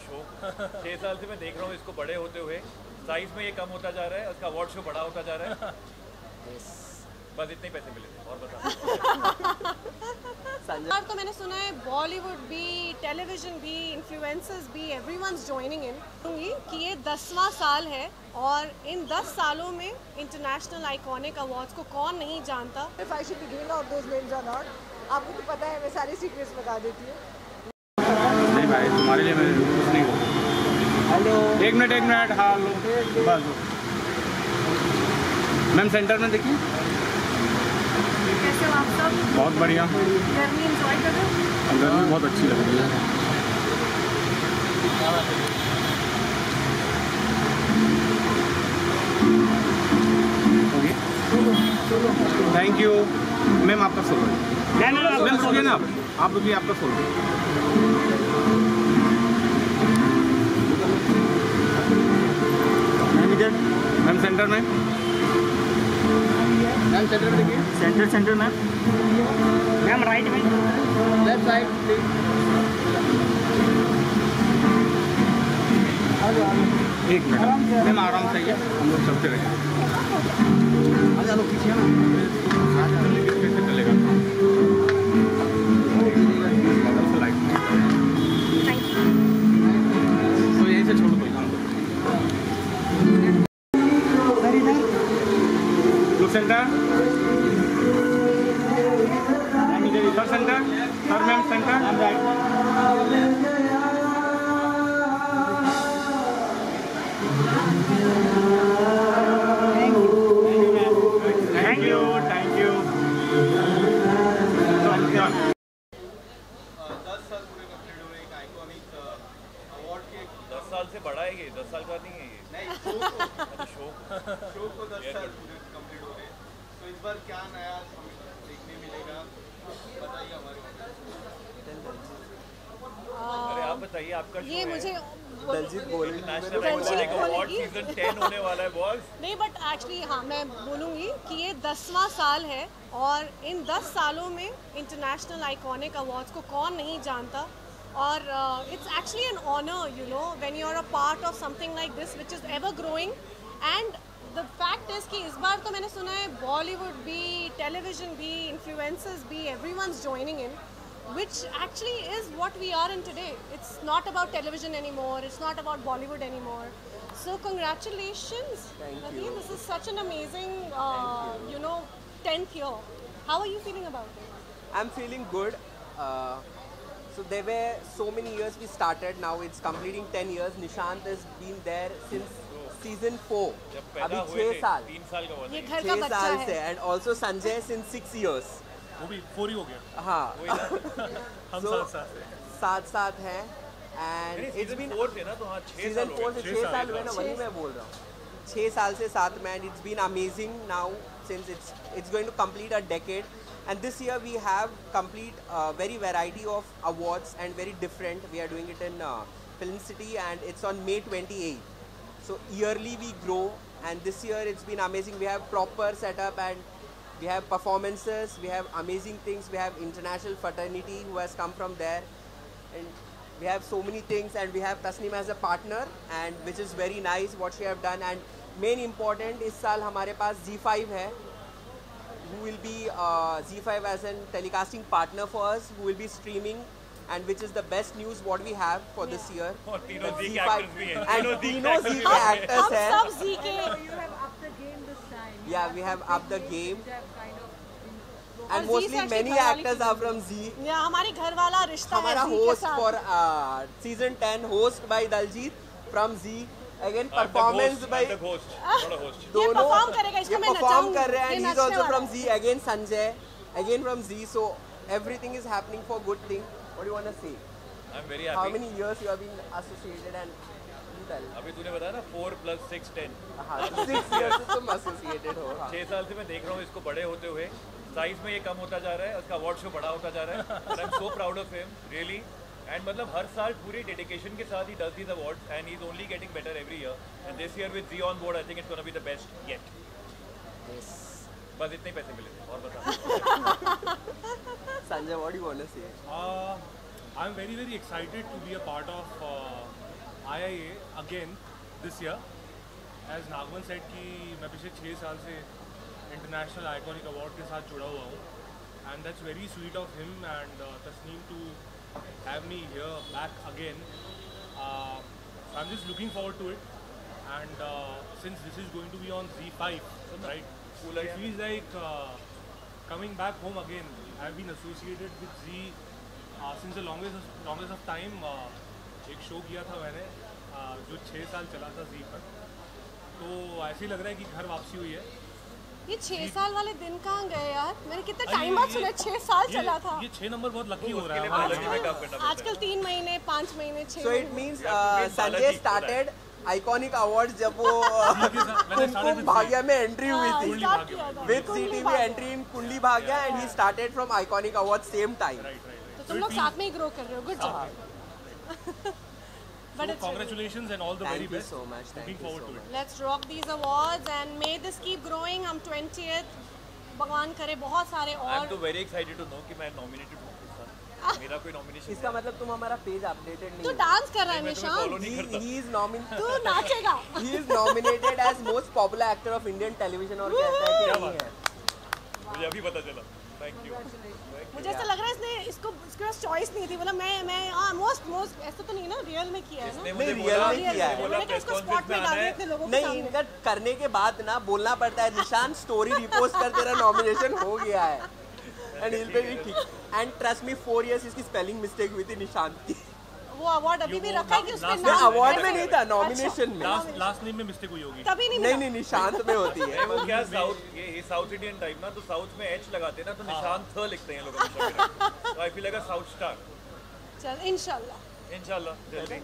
Show 6 साल से मैं देख रहा हूँ इसको बड़े होते हुए, साइज में ये कम होता जा रहा है, उसका अवार्ड शो बड़ा होता जा रहा है। बस इतने पैसे मिले थे और बता। संजय तो मैंने सुना है बॉलीवुड भी, टेलीविजन भी, इन्फ्लुएंसर्स भी, एवरीवनस जॉइनिंग इन कि ये 10वां साल है और इन 10 सालों में इंटरनेशनल आइकॉनिक अवार्ड्स को कौन नहीं जानता। If I should be giving out those names or not, आपको तो पता है मैं सारे सीक्रेट्स बता देती हूँ। नहीं भाई, तुम्हारे लिए मैं कुछ नहीं हूँ। हेलो, एक मिनट, हाँ लो बस। मैम सेंटर में देखिए। कैसे हो आप सब? बहुत बढ़िया। गर्मी एंजॉय कर रहे हो? गर्मी बहुत अच्छी लग रही है। थैंक यू मैम, आपका सोलो। मैम रुकिए ना, आप रुकिए, आपका सोलो। मैम इधर, मैम सेंटर में, मैम सेंटर में देखिए। सेंटर मैम राइट में, लेफ्ट साइड प्लीज। एक मिनट मैम, आराम से हम लोग चलते रहेंगे। चलो पीछे कैसे चलेगा? तो यहीं से छोड़ दो। लुक सेंटर, इधर centre, sir ma'am centre. Thank you. 10 साल से बड़ा है ये, 10 साल का नहीं है ये। नहीं, शो को 10 साल पूरे कंप्लीट हो रहे हैं। तो इस बार क्या नया देखने मिलेगा बताइए हमारे। अरे आप बताइए, आपका ये शो मुझे दलजीत अवार्ड सीजन 10 होने वाला है बॉस। नहीं, बट एक्चुअली हाँ मैं बोलूँगी कि ये 10वां साल है और इन 10 सालों में इंटरनेशनल आइकॉनिक अवार्ड्स को कौन नहीं जानता। और it's actually an honour, you know, when you are a part of something like this which is ever growing. And the fact is कि इस बार तो मैंने सुना है बॉलीवुड भी, टेलीविजन भी, इन्फ्लुएंसर्स भी, everyone's joining in, which actually is what we are in today. It's not about television anymore, it's not about Bollywood anymore. So congratulations. Thank you. This is such an amazing, you know, 10th year. How are you feeling about it? I'm feeling good. So there were so many years we started, now it's completing 10 years. Nishant has been there since season 4. अभी 6 साल। 3 साल का हुआ ये घर का 6 बच्चा साल है। से, and also Sanjay since 6 years. वो भी 4 ही हो गया। हाँ, हम So, साथ हैं and it's been 4 से ना, तो हाँ 6 सीजन साल 4 से 6 साल हुए ना, छह वही मैं बोल रहा हूँ। 6 साल से साथ में, and it's been amazing now since it's going to complete a decade. And this year we have complete very variety of awards and very different. We are doing it in Film City and it's on May 28th. So yearly we grow, and this year it's been amazing. We have proper setup and we have performances, we have amazing things, we have international fraternity who has come from there, and we have so many things, and we have Tasneem as a partner, and which is very nice what she have done. And main important, इस साल हमारे पास Z5 है, who will be Z5 as a telecasting partner for us, who will be streaming, and which is the best news what we have for this year. और तीनों That Z के Z5 actors भी हैं। and तीनों Z के हम actors हैं। सब जी के You have upped the game this time. Yeah, we have upped the game, You have kind of और and Z mostly से many actually actors are from Z. या हमारी घर वाला रिश्ता है हमारा जी के host साथ। for season 10 host by Daljit from Z. Again performance by the host, not a host. ये दोनों परफॉर्म करेगा, इसको ये मैं perform नचाऊंगी। कर रहे हैं, ये and he's नचने also वाला from है। Z. Again Sanjay, again from Z. So everything is happening for good thing. What do you want to say? I'm very How happy. many years you have been associated and you tell? अभी तूने बताया ना 4 + 6 10। हाँ, 6 years से तुम associated हो। हाँ। 6 साल से मैं देख रहा हूँ इसको बड़े होते हुए, साइज में ये कम होता जा रहा है, उसका अवार्ड शो बड़ा होता जा रहा है। And I'm so proud of him, really. And मतलब हर साल पूरी डेडिकेशन के साथ ही does these awards and he's only getting better every year. And this year with Z on board, I think it's gonna be the best yet. Yes. बस इतने पैसे मिले थे और बता। Sanjay, what do you want to say? I'm very excited to be a part of IIA again this year. As Nagman said कि मैं पिछले 6 साल से इंटरनेशनल आइकॉनिक अवार्ड के साथ जुड़ा हुआ हूँ, and that's very sweet of him and Tasneem to have me here back again. So I'm just looking forward to it, and since this is going to be on Z5, right? It feels like coming back home again. I've been associated with Z since the longest of time. एक show किया था मैंने जो 6 साल चला था Z पर, तो ऐसे ही लग रहा है कि घर वापसी हुई है। ये 6 साल वाले दिन कहाँ गए यार? मैंने कितने टाइम बाद सुना 6 साल चला था। ये 6 नंबर बहुत लकी हो रहा है आजकल 3 महीने 5 महीने 6 So it means Sanjay started iconic awards जब वो कुमकुम भाग्य में एंट्री हुई थी, विद सीटी में entry in Kundali Bhagya, and he started from iconic award same time. तो तुम लोग साथ में ही ग्रो कर रहे हो, good job. But congratulations and all the very best. Thank you so much. Looking forward to it. Let's rock these awards and may this keep growing. हम 20th भगवान करे बहुत सारे और। I'm तो very excited to know कि मैं nominated हूँ इस साल। मेरा कोई nomination। इसका मतलब तुम हमारा पेज अपडेटेड नहीं। तू डांस कर रहा है निशान। He is nominated। तू नाचेगा। He is nominated as most popular actor of Indian television और कहता है कि नहीं है। मुझे अभी पता चला। Thank you। मुझे ऐसा लग रहा है इसके पास चॉइस नहीं थी, बोला मैं मोस्ट ऐसा तो नहीं ना, रियल में किया है ना। नहीं, रियल में किया है। बोला प्रेस कॉन्फ्रेंस में आना है। नहीं, इनका करने के बाद ना बोलना पड़ता है निशान स्टोरी रिपोस्ट कर, तेरा नॉमिनेशन हो गया है, एंड इल पे भी ठीक। एंड ट्रस्ट मी 4 इयर्स इसकी स्पेलिंग मिस्टेक हुई थी निशान की। वो अवार्ड अभी भी रखा है कि उसमें नाम अवार्ड में नहीं था, नॉमिनेशन में। लास्ट नेम में मिस्टेक हुई होगी। तभी नहीं निशांत में होती है। वो क्या साउथ इंडियन टाइप ना, तो साउथ में एच लगाते हैं ना, तो निशान थ लिखते हैं लोग हमेशा। तो I feel like a south star. चल इंशाल्लाह जल्दी।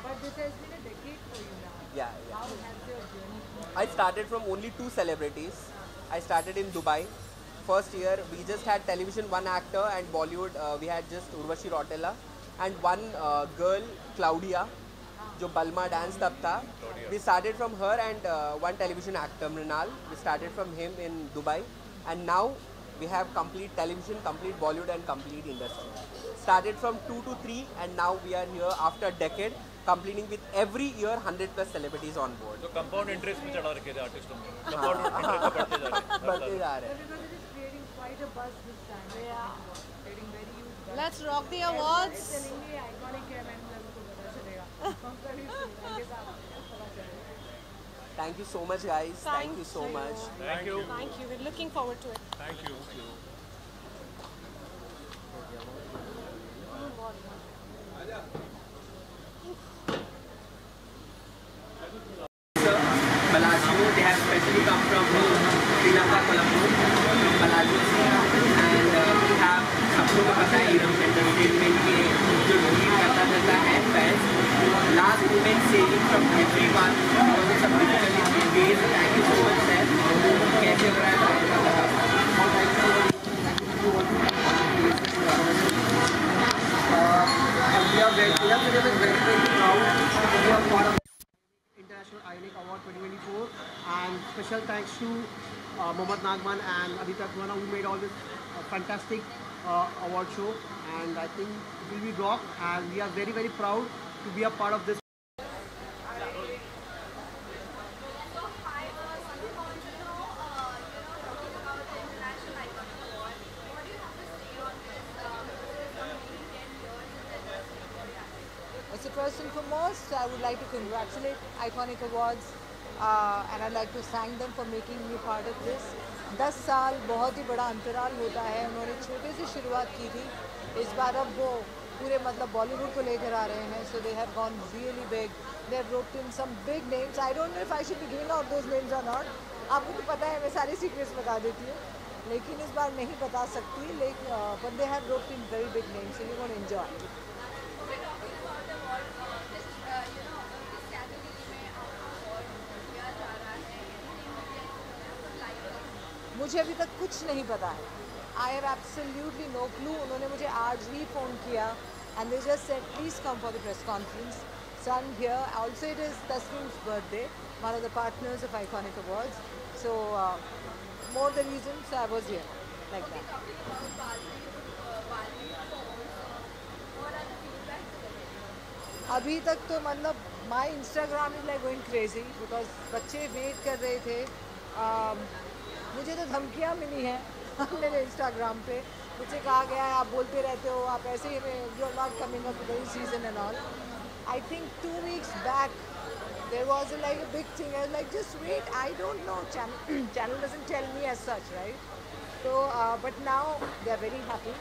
But this has been a decade for you now. Yeah. How has your journey? I started from only 2 celebrities. I started in Dubai. First year we just had television, 1 actor, and Bollywood we had just Urvashi Rautela and 1 girl, Claudia, जो बल्मा dance तब था। We started from her and 1 television actor, Mrinal. We started from him in Dubai, and now we have complete television, complete Bollywood and complete industry. Started from 2 to 3 and now we are here after a decade, completing with every year 100+ celebrities on board. तो compound interest में चढ़ा रखे थे आर्टिस्टों में, compound interest बढ़ते जा रहे हैं। बढ़ते जा रहे हैं। Everybody is creating quite a buzz this time. Creating very huge buzz. Let's rock the awards. चलेंगे आइकॉनिक है, मैंने लोगों को पता चलेगा। हम कभी आगे साथ पता चलेगा। Thank you so much, guys. Thank you so much. Thank you। We're looking forward to it. Thank you. Bellagio, they have specially come from Sri Lanka, Colombo, from Bellagio, and we have सबको तो पता है Europe entertainment के जो lead करता है fans, last moment saving from everyone, और सब digitally based. Thank you so much sir. कैसे हो रहा है? International Ionic Award 2024, and special thanks to Mohammad Nagman and Aditya Khurana who made all this fantastic award show, and I think it will be rock, and we are very proud to be a part of this. So first and foremost, I would like to congratulate Iconic Awards and I'd like to thank them for making me part of this. 10 साल बहुत ही बड़ा अंतराल होता है, उन्होंने छोटे से शुरुआत की थी, इस बार अब वो पूरे मतलब बॉलीवुड को लेकर आ रहे हैं. So they have gone really big. They have roped in some big names. I don't know if I should be giving out those names or not. आपको तो पता है, मैं सारी सीक्रेट्स बता देती हूँ, लेकिन इस बार नहीं बता सकती. लेकिन but they have roped in very big names, so you're going to enjoy. मुझे अभी तक कुछ नहीं पता है. I have absolutely no clue. उन्होंने मुझे आज ही फ़ोन किया and they just said please come for the press conference. So I'm here. Also it is Tasneem's birthday, one of the partners of Iconic Awards. So more the reason, so I was here like that. अभी तक तो मतलब my Instagram is like going crazy because बच्चे wait कर रहे थे। मुझे तो धमकियाँ मिली हैं मेरे इंस्टाग्राम पे, मुझे कहा गया है आप बोलते रहते हो, आप ऐसे ही में you are not coming up with season and all. I think 2 weeks back there was like a big thing. I was like, just wait, I don't know. Channel doesn't tell me as such, right? So, but now they are very happy.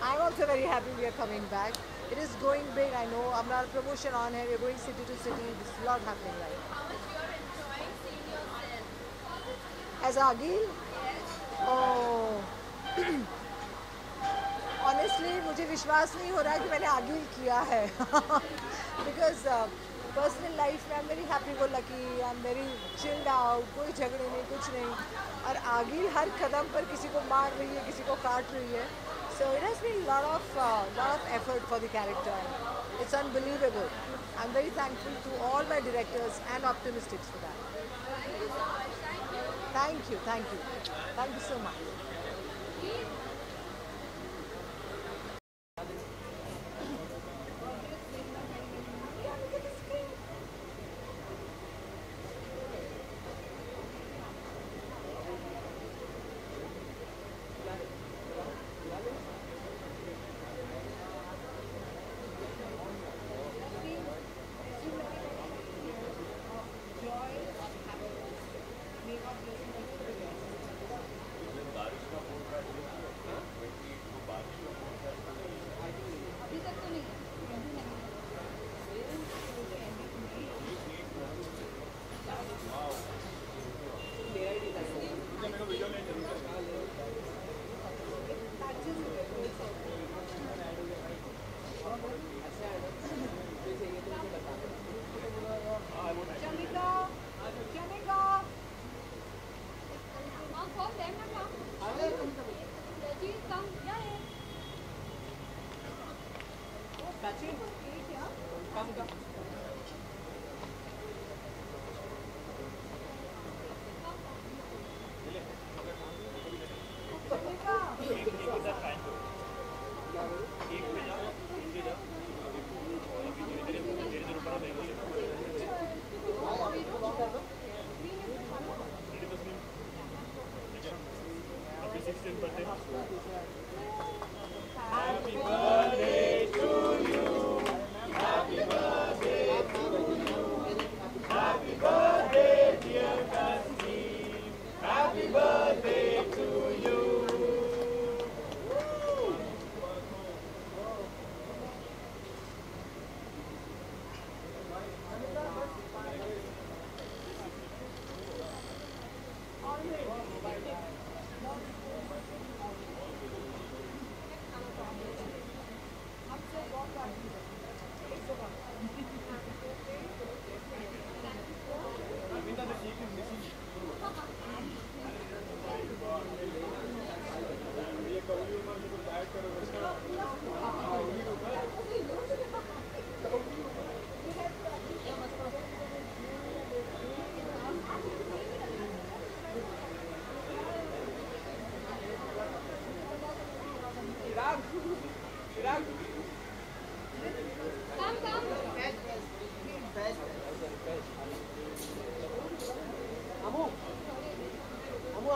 I'm also very happy we are coming back. It is going big. I know. Our promotion on here. We're going city to city. There's a lot happening, right? How much you are enjoying seeing yourself? As Agil? Oh. Honestly, मुझे विश्वास नहीं हो रहा कि मैंने आगिल किया है because personal life में आई am very happy go lucky, I am very chilled out, कोई झगड़े नहीं, कुछ नहीं। और आगिल हर कदम पर किसी को मार रही है, किसी को काट रही है। So it has been lot of effort for the character. It's unbelievable. I am very thankful to all my directors and optimistics for that. Thank you so much.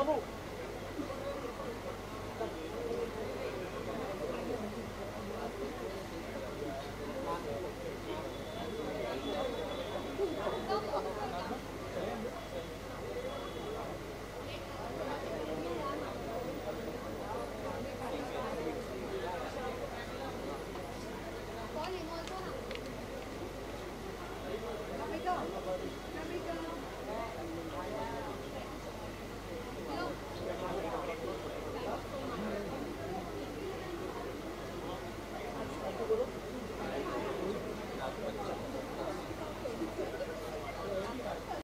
Amu.